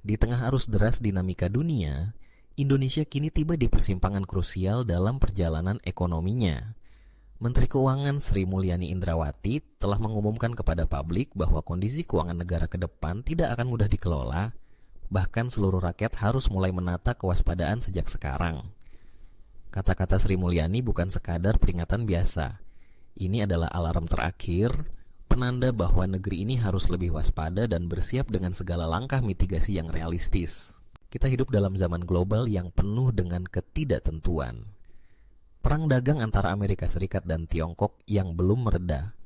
Di tengah arus deras dinamika dunia, Indonesia kini tiba di persimpangan krusial dalam perjalanan ekonominya. Menteri Keuangan Sri Mulyani Indrawati telah mengumumkan kepada publik bahwa kondisi keuangan negara ke depan tidak akan mudah dikelola, bahkan seluruh rakyat harus mulai menata kewaspadaan sejak sekarang. Kata-kata Sri Mulyani bukan sekadar peringatan biasa. Ini adalah alarm terakhir, penanda bahwa negeri ini harus lebih waspada dan bersiap dengan segala langkah mitigasi yang realistis. Kita hidup dalam zaman global yang penuh dengan ketidaktentuan. Perang dagang antara Amerika Serikat dan Tiongkok yang belum mereda,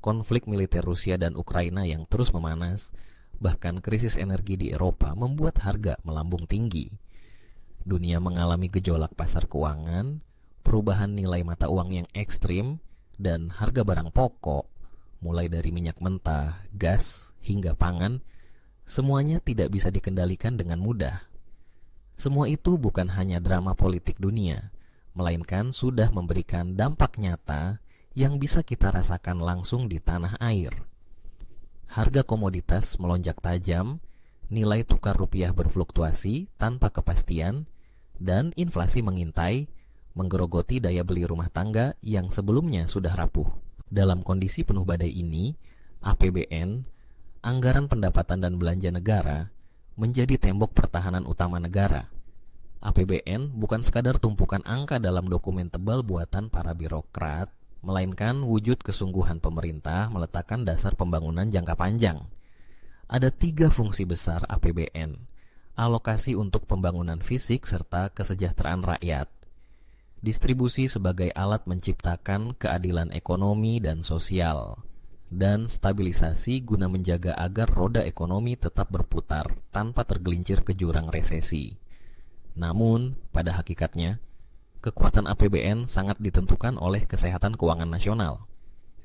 konflik militer Rusia dan Ukraina yang terus memanas, bahkan krisis energi di Eropa membuat harga melambung tinggi. Dunia mengalami gejolak pasar keuangan, perubahan nilai mata uang yang ekstrim, dan harga barang pokok, mulai dari minyak mentah, gas, hingga pangan, semuanya tidak bisa dikendalikan dengan mudah. Semua itu bukan hanya drama politik dunia, melainkan sudah memberikan dampak nyata yang bisa kita rasakan langsung di tanah air. Harga komoditas melonjak tajam, nilai tukar rupiah berfluktuasi tanpa kepastian, dan inflasi mengintai, menggerogoti daya beli rumah tangga yang sebelumnya sudah rapuh. Dalam kondisi penuh badai ini, APBN, Anggaran Pendapatan dan Belanja Negara, menjadi tembok pertahanan utama negara. APBN bukan sekadar tumpukan angka dalam dokumen tebal buatan para birokrat, melainkan wujud kesungguhan pemerintah meletakkan dasar pembangunan jangka panjang. Ada 3 fungsi besar APBN: alokasi untuk pembangunan fisik serta kesejahteraan rakyat, distribusi sebagai alat menciptakan keadilan ekonomi dan sosial, dan stabilisasi guna menjaga agar roda ekonomi tetap berputar tanpa tergelincir ke jurang resesi. Namun, pada hakikatnya, kekuatan APBN sangat ditentukan oleh kesehatan keuangan nasional.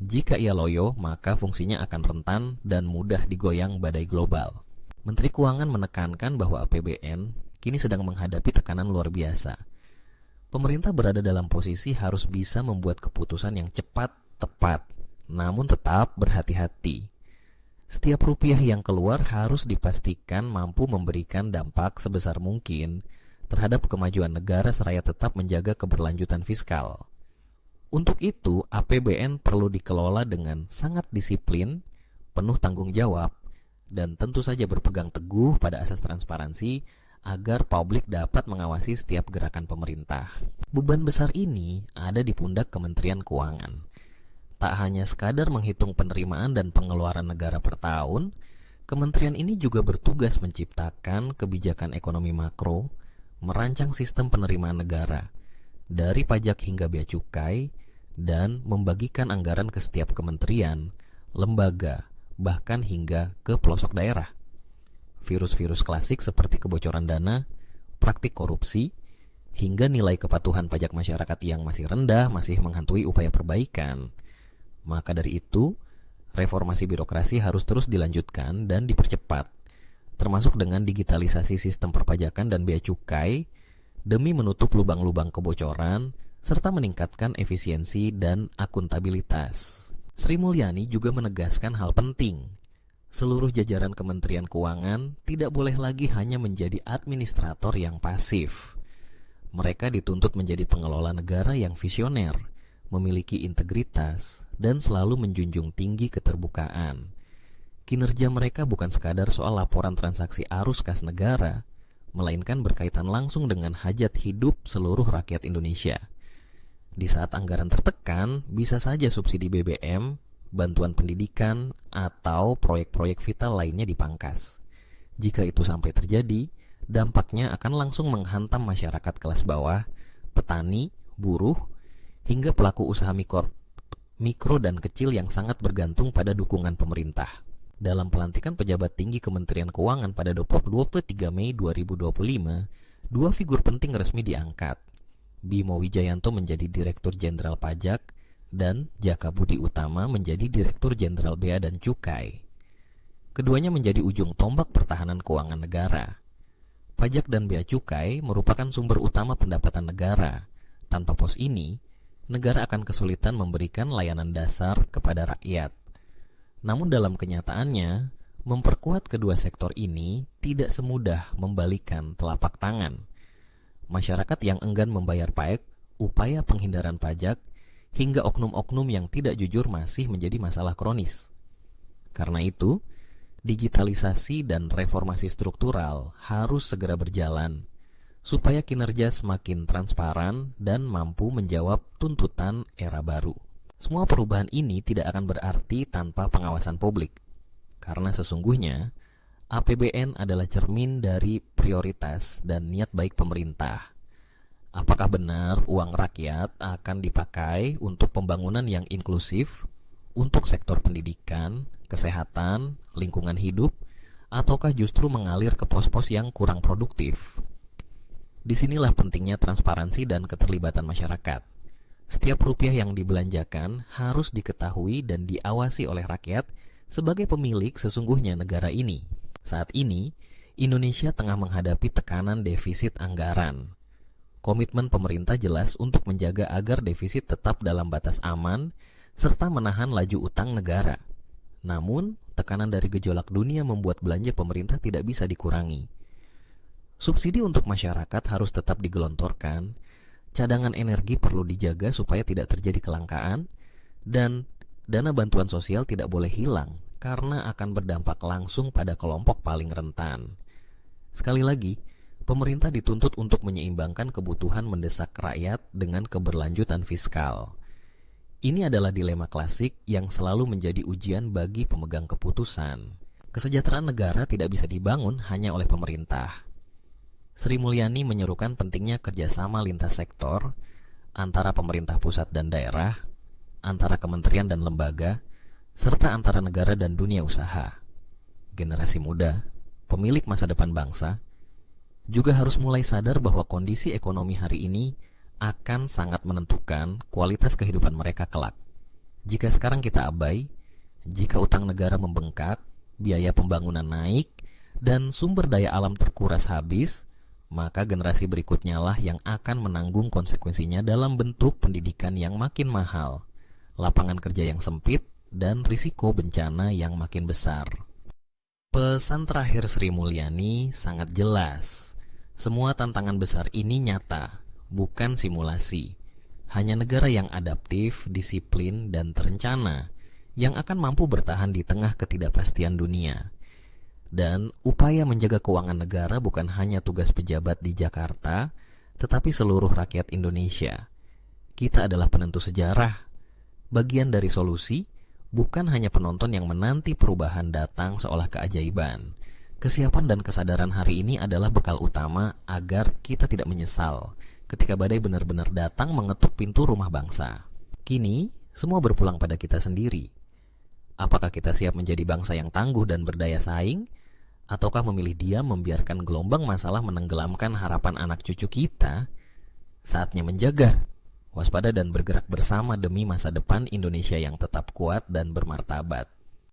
Jika ia loyo, maka fungsinya akan rentan dan mudah digoyang badai global. Menteri Keuangan menekankan bahwa APBN kini sedang menghadapi tekanan luar biasa. Pemerintah berada dalam posisi harus bisa membuat keputusan yang cepat, tepat, namun tetap berhati-hati. Setiap rupiah yang keluar harus dipastikan mampu memberikan dampak sebesar mungkin terhadap kemajuan negara seraya tetap menjaga keberlanjutan fiskal. Untuk itu, APBN perlu dikelola dengan sangat disiplin, penuh tanggung jawab, dan tentu saja berpegang teguh pada asas transparansi agar publik dapat mengawasi setiap gerakan pemerintah. Beban besar ini ada di pundak Kementerian Keuangan. Tak hanya sekadar menghitung penerimaan dan pengeluaran negara per tahun, kementerian ini juga bertugas menciptakan kebijakan ekonomi makro, merancang sistem penerimaan negara, dari pajak hingga bea cukai, dan membagikan anggaran ke setiap kementerian, lembaga, bahkan hingga ke pelosok daerah. Virus-virus klasik seperti kebocoran dana, praktik korupsi, hingga nilai kepatuhan pajak masyarakat yang masih rendah masih menghantui upaya perbaikan. Maka dari itu, reformasi birokrasi harus terus dilanjutkan dan dipercepat, termasuk dengan digitalisasi sistem perpajakan dan bea cukai, demi menutup lubang-lubang kebocoran, serta meningkatkan efisiensi dan akuntabilitas. Sri Mulyani juga menegaskan hal penting. Seluruh jajaran Kementerian Keuangan tidak boleh lagi hanya menjadi administrator yang pasif. Mereka dituntut menjadi pengelola negara yang visioner, memiliki integritas, dan selalu menjunjung tinggi keterbukaan. Kinerja mereka bukan sekadar soal laporan transaksi arus kas negara, melainkan berkaitan langsung dengan hajat hidup seluruh rakyat Indonesia. Di saat anggaran tertekan, bisa saja subsidi BBM, bantuan pendidikan, atau proyek-proyek vital lainnya dipangkas. Jika itu sampai terjadi, dampaknya akan langsung menghantam masyarakat kelas bawah, petani, buruh, hingga pelaku usaha mikro dan kecil yang sangat bergantung pada dukungan pemerintah. Dalam pelantikan pejabat tinggi Kementerian Keuangan pada 23 Mei 2025, 2 figur penting resmi diangkat. Bimo Wijayanto menjadi Direktur Jenderal Pajak dan Jaka Budi Utama menjadi Direktur Jenderal Bea dan Cukai. Keduanya menjadi ujung tombak pertahanan keuangan negara. Pajak dan bea cukai merupakan sumber utama pendapatan negara. Tanpa pos ini, negara akan kesulitan memberikan layanan dasar kepada rakyat. Namun dalam kenyataannya, Memperkuat kedua sektor ini tidak semudah membalikan telapak tangan. Masyarakat yang enggan membayar pajak, upaya penghindaran pajak, hingga oknum-oknum yang tidak jujur masih menjadi masalah kronis. Karena itu, digitalisasi dan reformasi struktural harus segera berjalan, supaya kinerja semakin transparan dan mampu menjawab tuntutan era baru. Semua perubahan ini tidak akan berarti tanpa pengawasan publik, karena sesungguhnya APBN adalah cermin dari prioritas dan niat baik pemerintah. Apakah benar uang rakyat akan dipakai untuk pembangunan yang inklusif, untuk sektor pendidikan, kesehatan, lingkungan hidup, ataukah justru mengalir ke pos-pos yang kurang produktif? Disinilah pentingnya transparansi dan keterlibatan masyarakat. Setiap rupiah yang dibelanjakan harus diketahui dan diawasi oleh rakyat sebagai pemilik sesungguhnya negara ini. Saat ini, Indonesia tengah menghadapi tekanan defisit anggaran. Komitmen pemerintah jelas untuk menjaga agar defisit tetap dalam batas aman, serta menahan laju utang negara. Namun, tekanan dari gejolak dunia membuat belanja pemerintah tidak bisa dikurangi. Subsidi untuk masyarakat harus tetap digelontorkan, cadangan energi perlu dijaga supaya tidak terjadi kelangkaan, dan dana bantuan sosial tidak boleh hilang karena akan berdampak langsung pada kelompok paling rentan. Sekali lagi, pemerintah dituntut untuk menyeimbangkan kebutuhan mendesak rakyat dengan keberlanjutan fiskal. Ini adalah dilema klasik yang selalu menjadi ujian bagi pemegang keputusan. Kesejahteraan negara tidak bisa dibangun hanya oleh pemerintah. Sri Mulyani menyerukan pentingnya kerjasama lintas sektor antara pemerintah pusat dan daerah, antara kementerian dan lembaga, serta antara negara dan dunia usaha. Generasi muda, pemilik masa depan bangsa, juga harus mulai sadar bahwa kondisi ekonomi hari ini akan sangat menentukan kualitas kehidupan mereka kelak. Jika sekarang kita abai, jika utang negara membengkak, biaya pembangunan naik, dan sumber daya alam terkuras habis, maka generasi berikutnya lah yang akan menanggung konsekuensinya dalam bentuk pendidikan yang makin mahal, lapangan kerja yang sempit, dan risiko bencana yang makin besar. Pesan terakhir Sri Mulyani sangat jelas. Semua tantangan besar ini nyata, bukan simulasi. Hanya negara yang adaptif, disiplin, dan terencana yang akan mampu bertahan di tengah ketidakpastian dunia. Dan upaya menjaga keuangan negara bukan hanya tugas pejabat di Jakarta, tetapi seluruh rakyat Indonesia. Kita adalah penentu sejarah, bagian dari solusi, bukan hanya penonton yang menanti perubahan datang seolah keajaiban. Kesiapan dan kesadaran hari ini adalah bekal utama agar kita tidak menyesal ketika badai benar-benar datang mengetuk pintu rumah bangsa. Kini, semua berpulang pada kita sendiri. Apakah kita siap menjadi bangsa yang tangguh dan berdaya saing? Ataukah memilih diam membiarkan gelombang masalah menenggelamkan harapan anak cucu kita? Saatnya menjaga, waspada dan bergerak bersama demi masa depan Indonesia yang tetap kuat dan bermartabat.